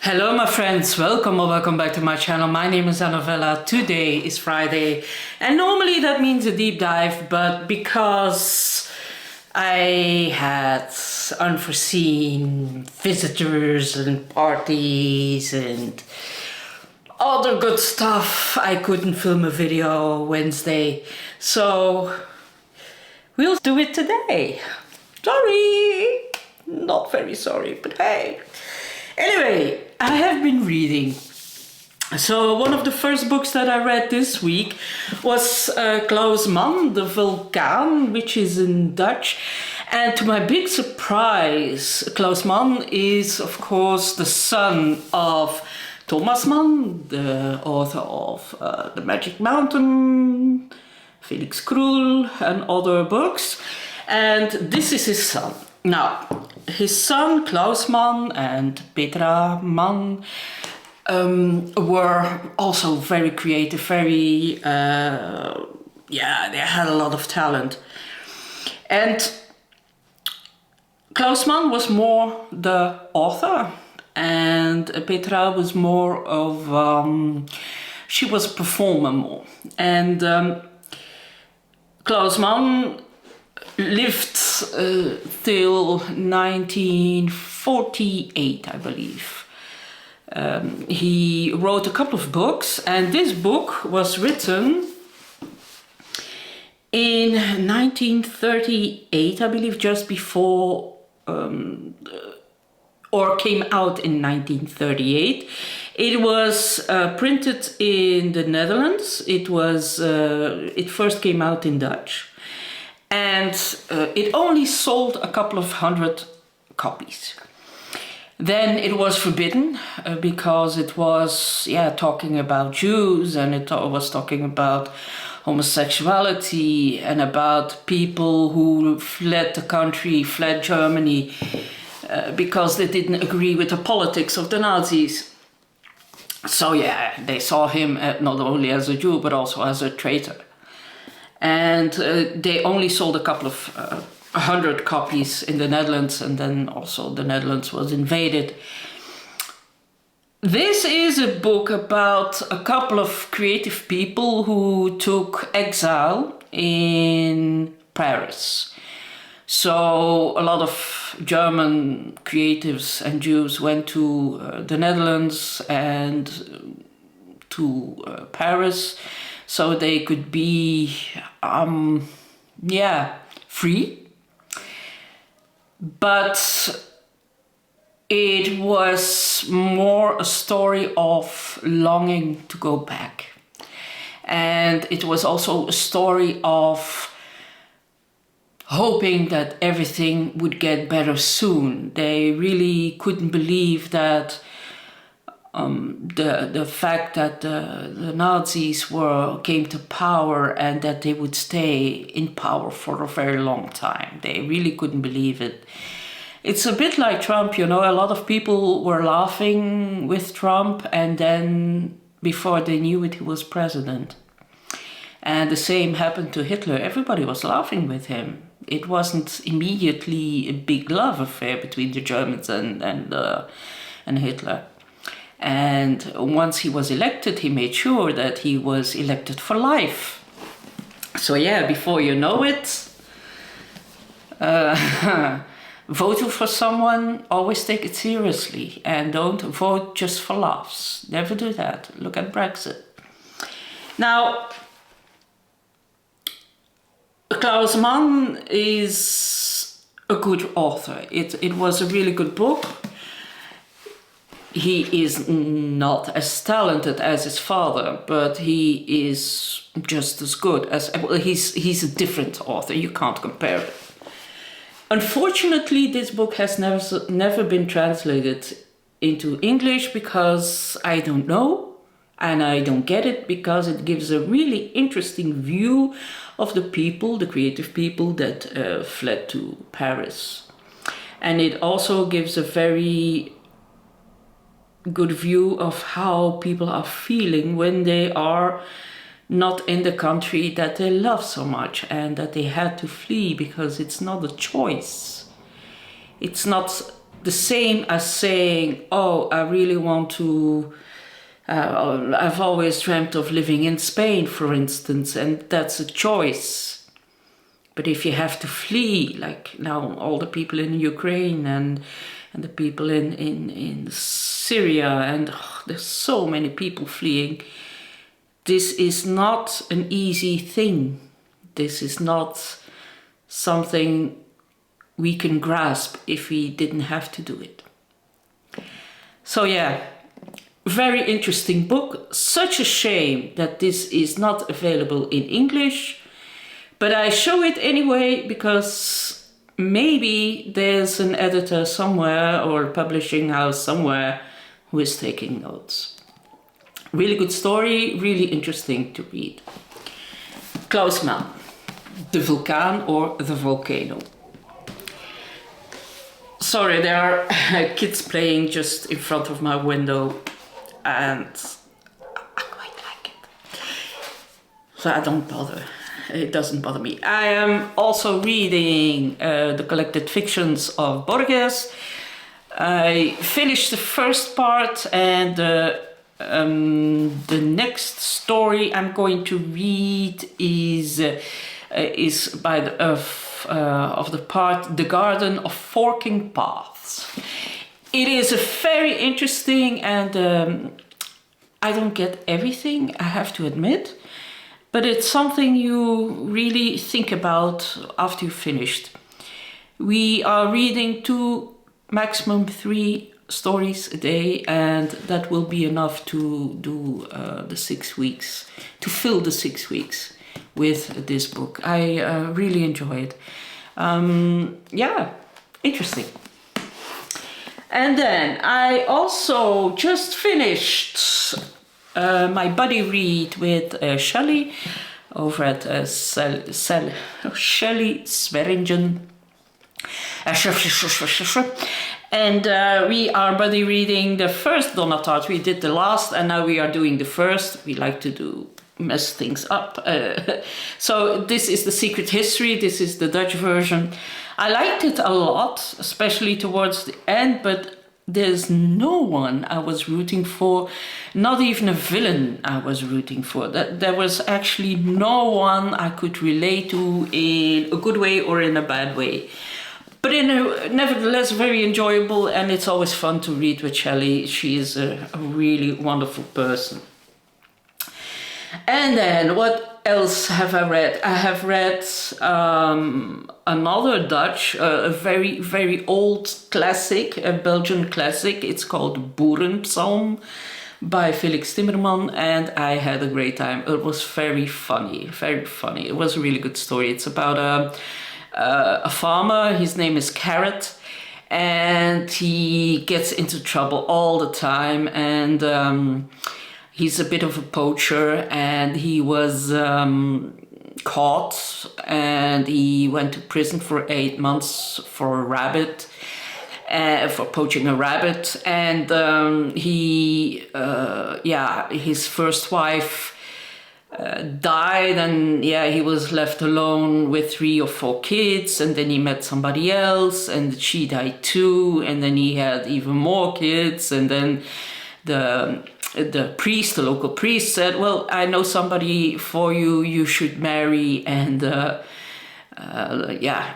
Hello my friends, welcome or welcome back to my channel. My name is Novella. Today is Friday and normally that means a deep dive, but because I had unforeseen visitors and parties and other good stuff, I couldn't film a video Wednesday, so we'll do it today. Sorry, not very sorry, but hey. Anyway, I have been reading. So one of the first books that I read this week was Klaus Mann, the Volcano, which is in Dutch. And to my big surprise, Klaus Mann is of course the son of Thomas Mann, the author of The Magic Mountain, Felix and other books. And this is his son. Now, his son Klaus Mann and Petra Mann were also very creative, very, they had a lot of talent. And Klaus Mann was more the author and Petra was more of, she was a performer more. And Klaus Mann lived till 1948, I believe. He wrote a couple of books, and this book was written in 1938, I believe, just before, or came out in 1938. It was printed in the Netherlands. It was, it first came out in Dutch. And it only sold a couple of hundred copies. Then it was forbidden because it was talking about Jews, and it was talking about homosexuality and about people who fled the country, fled Germany because they didn't agree with the politics of the Nazis. So they saw him not only as a Jew but also as a traitor. And they only sold a couple of 100 copies in the Netherlands, and then also the Netherlands was invaded. This is a book about a couple of creative people who took exile in Paris. So a lot of German creatives and Jews went to the Netherlands and to Paris, so they could be, free. But it was more a story of longing to go back. And it was also a story of hoping that everything would get better soon. They really couldn't believe that the fact that the Nazis came to power and that they would stay in power for a very long time. They really couldn't believe it. It's a bit like Trump, you know, a lot of people were laughing with Trump, and then before they knew it, he was president. And the same happened to Hitler. Everybody was laughing with him. It wasn't immediately a big love affair between the Germans and Hitler. And once he was elected, he made sure that he was elected for life. So before you know it, voting for someone, always take it seriously and don't vote just for laughs. Never do that. Look at Brexit. Now, Klaus Mann is a good author. It was a really good book. He is not as talented as his father, but he is just as good as, well, he's a different author. You can't compare it. Unfortunately, this book has never been translated into English because I don't know, and I don't get it, because it gives a really interesting view of the people, the creative people that fled to Paris. And it also gives a very good view of how people are feeling when they are not in the country that they love so much, and that they had to flee because it's not a choice. It's not the same as saying, oh, I really want to, I've always dreamt of living in Spain, for instance, and that's a choice. But if you have to flee, like now all the people in Ukraine and the people in Syria, and there's so many people fleeing, this is not an easy thing. This is not something we can grasp if we didn't have to do it. So yeah, very interesting book. Such a shame that this is not available in English, but I show it anyway because maybe there's an editor somewhere or a publishing house somewhere who is taking notes. Really good story, really interesting to read. Klaus Mann, The Vulkaan or The Volcano. Sorry, there are kids playing just in front of my window and I quite like it. So I don't bother. It doesn't bother me. I am also reading the collected fictions of Borges. I finished the first part, and the next story I'm going to read is by of the part The Garden of Forking Paths. It is a very interesting, and I don't get everything, I have to admit, but it's something you really think about after you've finished. We are reading 2, maximum 3 stories a day, and that will be enough to do the 6 weeks, to fill the 6 weeks with this book. I really enjoy it. Yeah, interesting. And then I also just finished my buddy read with Shelley over at Shelley Swearingen. And we are buddy reading the first Donna Tartt. We did the last, and now we are doing the first. We like to mess things up. So this is The Secret History. This is the Dutch version. I liked it a lot, especially towards the end, but there's no one I was rooting for, not even a villain I was rooting for. There was actually no one I could relate to in a good way or in a bad way. But nevertheless very enjoyable, and it's always fun to read with Shelley. She is a really wonderful person. And then what else have I read? I have read another Dutch, a very, very old classic, a Belgian classic. It's called Boerenpsalm by Felix Timmermans, and I had a great time. It was very funny, very funny. It was a really good story. It's about a farmer. His name is Carrot, and he gets into trouble all the time, and he's a bit of a poacher, and he was caught, and he went to prison for 8 months for a rabbit, for poaching a rabbit. And his first wife died, and he was left alone with 3 or 4 kids, and then he met somebody else, and she died too, and then he had even more kids, and then the priest, the local priest, said, well, I know somebody for you, you should marry. And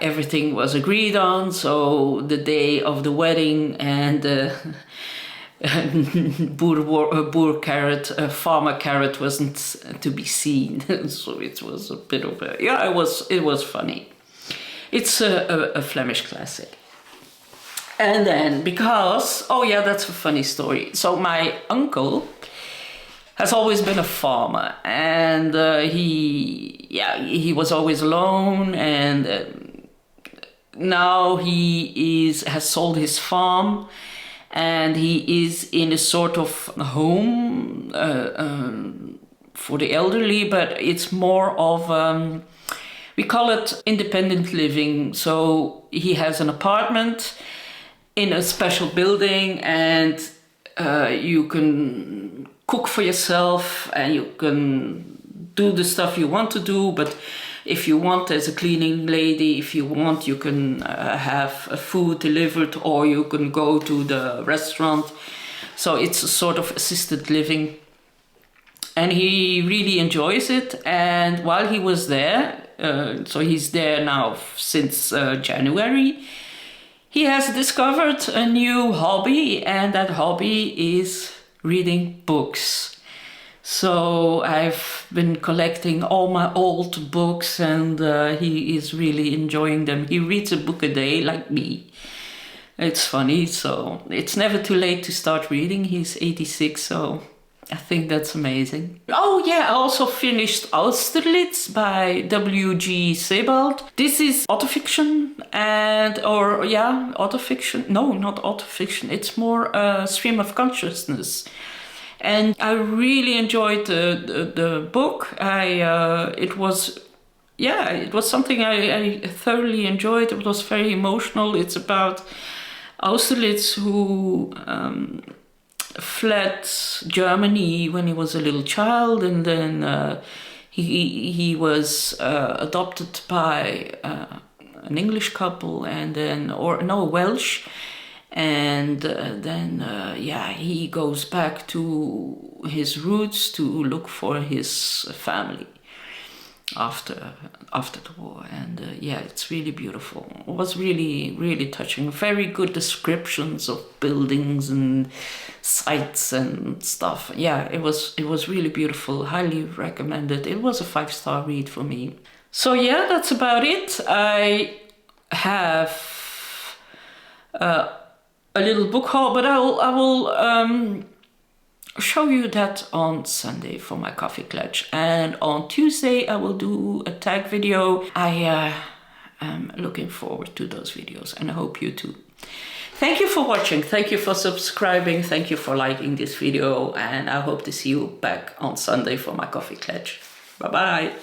everything was agreed on. So the day of the wedding, and farmer Carrot wasn't to be seen. So it was a bit of it was funny. It's a Flemish classic. And then, because, that's a funny story. So my uncle has always been a farmer, and he was always alone, and now he has sold his farm, and he is in a sort of home for the elderly, but it's more of we call it independent living. So he has an apartment in a special building, and you can cook for yourself, and you can do the stuff you want to do, but if you want, as a cleaning lady, if you want, you can have food delivered, or you can go to the restaurant. So it's a sort of assisted living. And he really enjoys it. And while he was there, so he's there now since January, he has discovered a new hobby, and that hobby is reading books. So I've been collecting all my old books, and he is really enjoying them. He reads a book a day, like me. It's funny, so it's never too late to start reading. He's 86, so I think that's amazing. Oh yeah, I also finished Austerlitz by WG Sebald. This is autofiction, autofiction. No, not autofiction. It's more a stream of consciousness. And I really enjoyed the book. It was something I thoroughly enjoyed. It was very emotional. It's about Austerlitz, who fled Germany when he was a little child, and then he was adopted by an English couple, and then Welsh. And then he goes back to his roots to look for his family after the war. And it's really beautiful. It was really, really touching. Very good descriptions of buildings and sites and stuff. Yeah, it was really beautiful. Highly recommended. It was a 5-star read for me. So yeah, that's about it. I have a little book haul, but I will show you that on Sunday for my coffee clutch, and on Tuesday I will do a tag video. I am looking forward to those videos, and I hope you too. Thank you for watching, thank you for subscribing, thank you for liking this video, and I hope to see you back on Sunday for my coffee clutch. Bye bye.